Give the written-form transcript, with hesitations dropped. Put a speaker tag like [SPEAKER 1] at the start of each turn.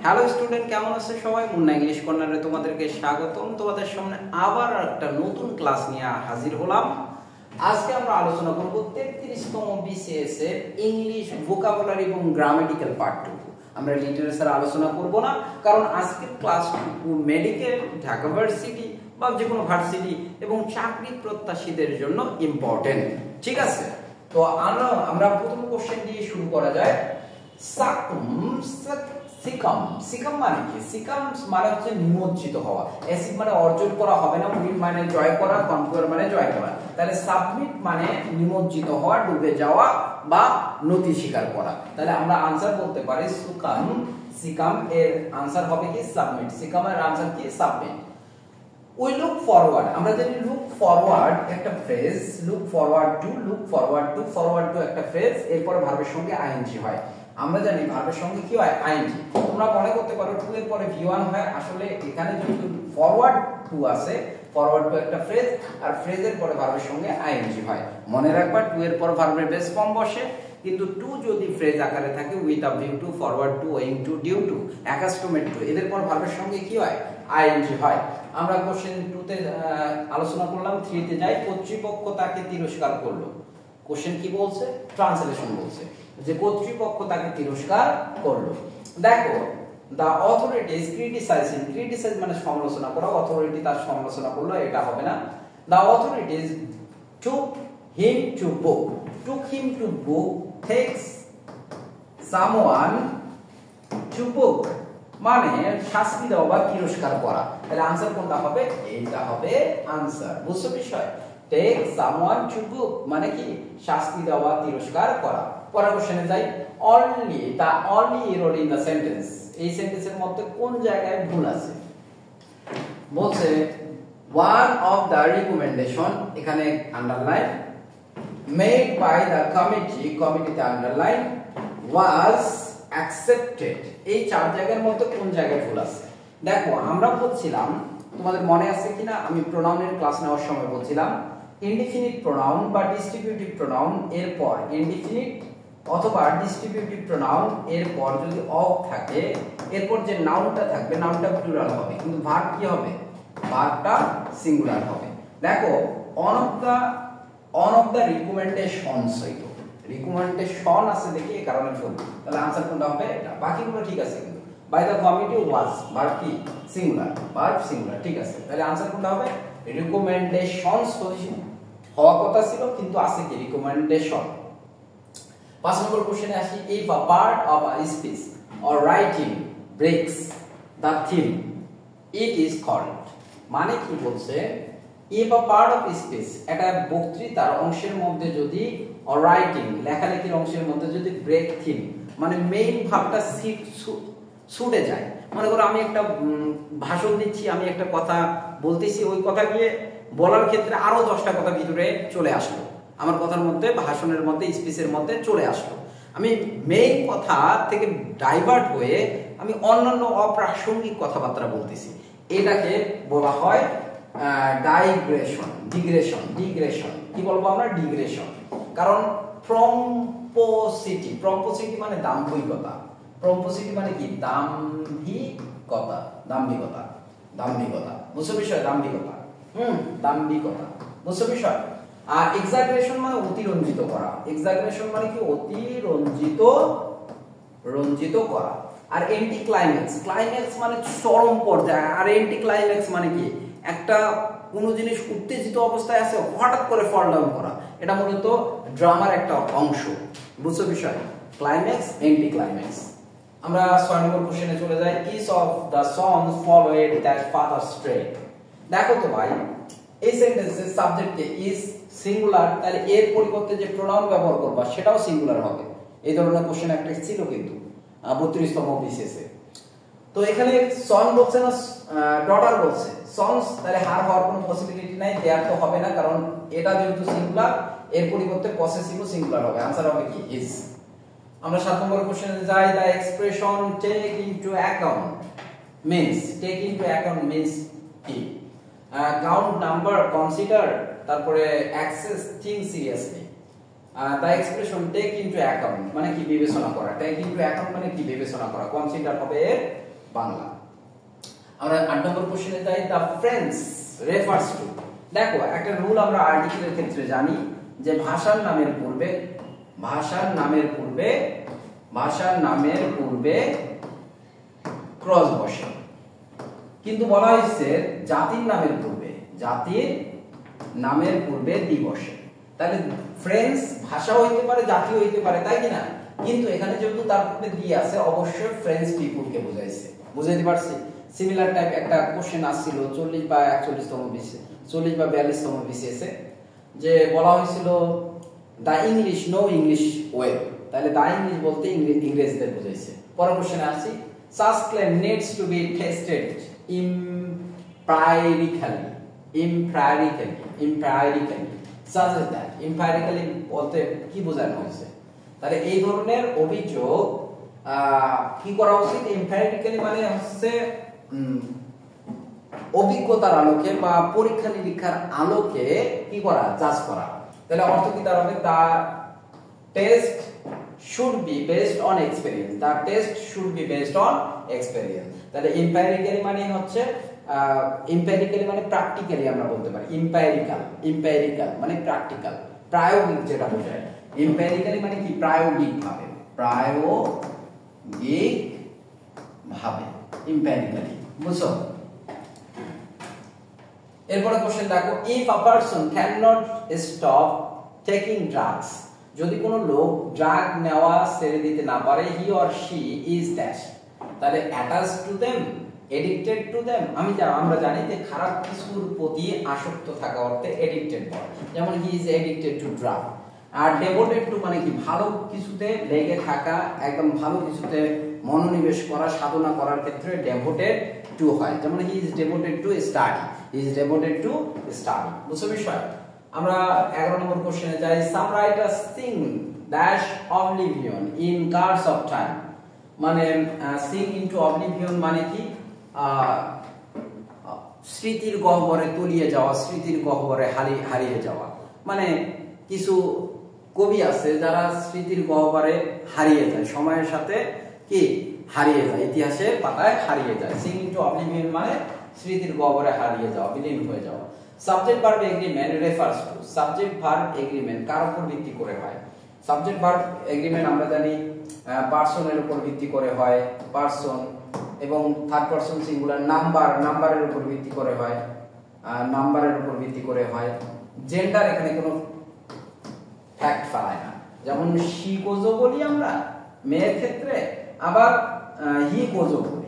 [SPEAKER 1] Hello student, কেমন আছে সবাই? মুন্না ইংলিশ কর্নারে তোমাদেরকে স্বাগতম। তোমাদের সামনে আবার একটা নতুন ক্লাস নিয়ে হাজির হলাম। আজকে আমরা আলোচনা করব 33তম বিসিএস এর ইংলিশ ভোকাবুলারি এবং গ্রামাটিক্যাল পার্টটুকু। আমরা লিটারেচার আলোচনা করব না, কারণ আজকের ক্লাসটুকু মেডিকেল, ঢাকা ভার্সিটি বা যে কোনো ভার্সিটি এবং চাকরি প্রত্যাশীদের জন্য ইম্পর্টেন্ট। ঠিক আছে, তো আমরা প্রথম কোশ্চেন দিয়ে শুরু করা যায়। সিকাম সিকাম মানে কি? সিকাম মানে হচ্ছে নিমজ্জিত হওয়া। অ্যাসিড মানে অর্জন করা হবে না, উইন মানে জয় করা, কনকুয়ার মানে জয় করা। তাহলে সাবমিট মানে নিমজ্জিত হওয়া, ডুবে যাওয়া বা নতি স্বীকার করা। তাহলে আমরা আনসার বলতে পারি সুকাম। সিকাম এর আনসার হবে কি? সাবমিট। সিকামের আনসার কি? সাবমিট। উই লুক ফরওয়ার্ড, আমরা জানি লুক ফরওয়ার্ড একটা phrase, look forward to, look forward to, forward two একটা ফ্রেজ, এরপর ভার্বের সঙ্গে আইএনজি হয়। আমরা জানি ভার্বের সঙ্গে কি হয়? আইএনজি। তোমরা মনে করতে পারো টু এর পরে ভি1 হয়, আসলে এখানে যেহেতু ফরওয়ার্ড টু আছে, ফরওয়ার্ড টু একটা ফ্রেজ আর ফ্রেজের পরে ভার্বের সঙ্গে আইএনজি হয়। মনে রাখবা টু এর পর ভার্বের বেস ফর্ম বসে, কিন্তু টু যদি ফ্রেজ আকারে থাকে with a view to, forward to, owing to, due to, accustomed to, এদের পর ভার্বের সঙ্গে কি হয়? আইএনজি হয়। আমরা কোশ্চেন 2 তে আলোচনা করলাম, 3 তে যাই। কর্তৃপক্ষ তাকে তিরস্কার করলো। কোশ্চেন কি বলছে? ট্রান্সলেশন বলছে যে কর্তৃপক্ষ তাকে তিরস্কার করলো। দেখো, the authorities criticizing, criticize মানে সমালোচনা করা, অথরিটি তার সমালোচনা করলো, এটা হবে না। the authorities took him to book, took him to book, takes someone to book মানে শাস্তি দেওয়া বা তিরস্কার করা। তাহলে আনসার কোনটা হবে? এইটা হবে আনসার। বুঝছো বিষয়? টেক সামওয়ান টু বুক মানে কি? শাস্তি দেওয়া, তিরস্কার করা। পরের কোশ্চেনে যাই। Only, the only error in the sentence, এই সেন্টেন্সের মধ্যে কোন জায়গায় ভুল আছে? বলছে ওয়ান অফ দা রিকমেন্ডেশন, এখানে underline, made by the committee, কমিটিতে আন্ডারলাইন, ওয়াজ accepted, এই চার জায়গার মধ্যে কোন জায়গায় ভুল আছে? দেখো, আমরা বলছিলাম, তোমাদের মনে আছে কিনা, আমি প্রোনাউনের ক্লাস নেওয়ার সময় বলছিলাম ইনডিফিনিট প্রোনাউন বা ডিস্ট্রিবিউটিভ প্রোনাউন এর পর ইনডিফিনিট অথবা ডিস্ট্রিবিউটিভ প্রোনাউন এর পর যদি অফ থাকে, এরপর যে নাউনটা থাকবে নাউনটা প্লুরাল হবে, কিন্তু ভার্ব কি হবে? ভার্বটা সিঙ্গুলার হবে। দেখো, অন অফ দা রিকমেন্ডেশনস হইতো, রিকমেন্ডেশন আছে দেখি, এই কারণে ভুল। তাহলে আনসার কোনটা হবে? এটা। বাকিগুলো ঠিক আছে, কিন্তু by the committee was, verb কি? সিঙ্গুলার, ভার্ব সিঙ্গুলার, ঠিক আছে। তাহলে আনসার কোনটা হবে? রিকমেন্ডেশনস হওয়া কথা ছিল, কিন্তু আছে কি? রিকমেন্ডেশন। 5 নম্বর কোশ্চেনে আসি। If a part of a speech or writing breaks the theme it is called, মানে কি বলছে? If a part of speech, একটা বক্তৃতার অংশের মধ্যে যদি, অর রাইটিং লেখালেখির অংশের মধ্যে যদি ব্রেক থিম মানে মেইন ভাবটা ছুটে যায়। মনে করো আমি একটা ভাষণ দিচ্ছি, আমি একটা কথা বলতেছি, ওই কথা গিয়ে বলার ক্ষেত্রে আরো 10টা কথা ভিতরে চলে আসলো, আমার কথার মধ্যে, ভাষণের মধ্যে, স্পিচের মধ্যে চলে আসলো। আমি মেইন কথা থেকে ডাইভার্ট হয়ে আমি অন্যান্য অপ্রাসঙ্গিক কথাবার্তা বলতেছি, এটাকে বলা হয় ডাইগ্রেশন, ডিগ্রেশন। ডিগ্রেশন কি বলবো আমরা? ডিগ্রেশন। কারণ প্রম্পোসিটি, প্রম্পোসিটি মানে দাম্ভিকতা, প্রম্পোসিটি মানে কি? দাম্ভিকতা, দাম্ভিকতা, দাম্ভিকতা। বুঝছো বিষয়? দাম্ভিকতা, দাম্ভিকতা। বুঝছো বিষয়? আর এক্সাগ্রেশন মানে অতিরঞ্জিত করা। এক্সাগ্রেশন মানে কি? অতিরঞ্জিত, রঞ্জিত করা। আর এন্টি ক্লাইম্যাক্স, ক্লাইম্যাক্স মানে চরম পর্যায়ে। আর এন্টি ক্লাইম্যাক্স মানে কি? একটা কোনো জিনিস উত্তেজিত অবস্থায় আছে, হঠাৎ করে ফল ডাউন করা, এটা মূলত ড্রামার একটা অংশ। বুঝছো বিষয়? Climax, anti climax. আমরা 6 নম্বর কোশ্চেনে চলে যাই। Each of the sons followed that father stray. দেখো তো ভাই, এই সেন্টেন্সের সাবজেক্টে ইজ সিঙ্গুলার, তাহলে এর পরিবর্তে যে প্রোনাউন ব্যবহার করবা সেটাও সিঙ্গুলার হবে। এই ধরনের কোশ্চেন একটা ছিল কিন্তু 32তম বিসিএস এ। তো এখানে সন বলছে না ডটার বলছে, সনস, তাহলে হার হওয়ার কোনো পসিবিলিটি নাই, দেয়ার তো হবে না, কারণ এটা যেহেতু সিঙ্গুলার, এর পরিবর্তে পসেসিভও সিঙ্গুলার হবে। আনসার হবে কি? ইজ। আমরা 7 নম্বর কোশ্চেনে যাই। The expression take into account means, take into account means কি? কাউন্ট নাম্বার, কনসিডার, তারপরে assess think seriously. the expression take into account মানে কি বিবেচনা করা, take into account মানে কি বিবেচনা করা, কনসিডার হবে বাংলা। আমরা 8 নম্বর কোশ্চেনে যাই। দ্য ফ্রেন্ডস রেফার্স টু, দেখো একটা রুল আমরা আর্টিকেলের ক্ষেত্রে জানি যে ভাষার নামের পূর্বে ক্রস বসে, কিন্তু বলা হয়েছে জাতির নামের পূর্বে দি বসে। তাহলে ফ্রেন্ডস ভাষা হইতে পারে, জাতি হইতে পারে, তাই কি না? কিন্তু এখানে যেহেতু তার পূর্বে দি আছে, অবশ্যই ফ্রেন্ডস পিপুলকে বোঝাইছে। বুঝাইতে পারছি? সিমিলার টাইপ একটা কোশ্চেন আসছিল 40 বা 41তম বিসি, 40 বা 42তম বিসিএসে, যে বলা হয়েছিল the English know English well. তাহলে দা ইংলিশ বলতে ইংরেজদের বোঝাইছে। পরের কোশ্চেনে আসি। such claim needs to be tested empirically such as that। empirically বলতে কি বোঝানো হয়েছে? তাহলে এই ধরনের অভিযোগ কি করা উচিত? empirically মানে হচ্ছে অভিজ্ঞতার আলোকে বা পরীক্ষা নিরীক্ষার আলোকে কি করা? জাজ করা। তাহলে অর্থ কি দাঁড়াবে? The test should be based on experience। the test should be based on experience। তাহলে empirically মানে হচ্ছে empirically মানে practically আমরা বলতে পারি। empirical মানে practical, প্রায়োগিক যেটা বোঝায়। empirically মানে কি? প্রায়োগিক ভাবে empirically, বুঝছো? এরপরে কোশ্চেন দেখো। if a person cannot stop taking drugs, যদি কোনো লোক ড্রাগ নেওয়া ছেড়ে দিতে না পারে, he or she is dash। তাহলে attached to them, addicted to them। আমরা জানি যে খারাপ কিছুর প্রতি আসক্ত থাকা অর্থে addicted বলে, যেমন he is addicted to drug। R devoted to মানে কি? ভালো কিছুতে লেগে থাকা, একদম ভালো কিছুতে মনোনিবেশ করা, সাধনা করার ক্ষেত্রে devoted to হয়, যেমন he is devoted to study, বুঝছো বিষয়? আমরা 11 নম্বর কোশ্চেনে যাই। some writers sing dash oblivion in cars of time। মানে sing into oblivion মানে কি? স্মৃতির গহ্বরে তলিয়ে যাওয়া, স্মৃতির গহ্বরে হারিয়ে যাওয়া। মানে কিছু কবি আছে যারা স্মৃতির গহ্বরে হারিয়ে যায়, সময়ের সাথে কি হারিয়ে যায়, ইতিহাসের পাতায় হারিয়ে যায়। sing into oblivion মানে স্মৃতির গহ্বরে হারিয়ে যাওয়া, বিলীন হয়ে যাওয়া। Subject verb agreement refers to, subject verb agreement কার উপর ভিত্তি করে হয়? সাবজেক্ট ভার্ব এগ্রিমেন্ট আমরা জানি পারসনের উপর ভিত্তি করে হয়, পারসন, এবং থার্ড পারসন সিঙ্গুলার নাম্বারের উপর ভিত্তি করে হয়, জেন্ডার এখানে কোনো ফ্যাক্ট ফেলায় না, যেমন শি গোজো বলি আমরা মেয়ের ক্ষেত্রে, আবার হি গোজো বলি।